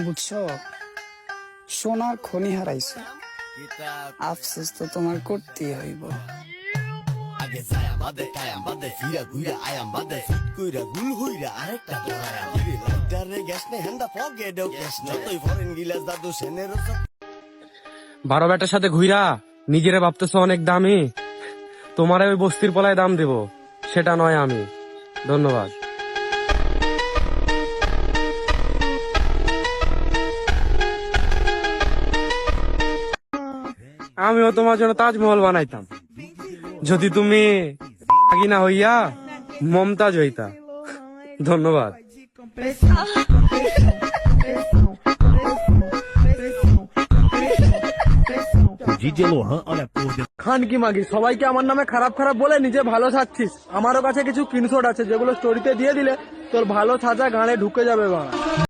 বুঝছো, সোনার খনি হারাইছো, আফসোস তো তোমার করতেই হইব। আগে যায় আমাদে কায় আমাদে ফিরা ঘুরা আয় আমাদে ফিট কইরা গুল হইরা আরেকটা ধরায় আমাদে লাইটারে গ্যাস নে হ্যান্ডা পগে দেও গ্যাস যতই ফরেন গিলাস দাদু সেনের 12 বেটার সাথে ঘুইরা নিজেরে ভাবতেছো অনেক দামি, তোমারে ওই বস্তির পলায় দাম দেব সেটা নয় আমি। ধন্যবাদ। আমিও তোমার জন্য তাজমহল বানাইতাম যদি তুমি না হইয়া মমতাজ হইতা। ধন্যবাদ। খান কি মাগি, সবাইকে আমার নামে খারাপ খারাপ বলে নিজে ভালো থাকছিস। আমারও কাছে কিছু স্ক্রিনশট আছে যেগুলো স্টোরিতে দিয়ে দিলে তোর ভালো থাকা গানে ঢুকে যাবে। বাবা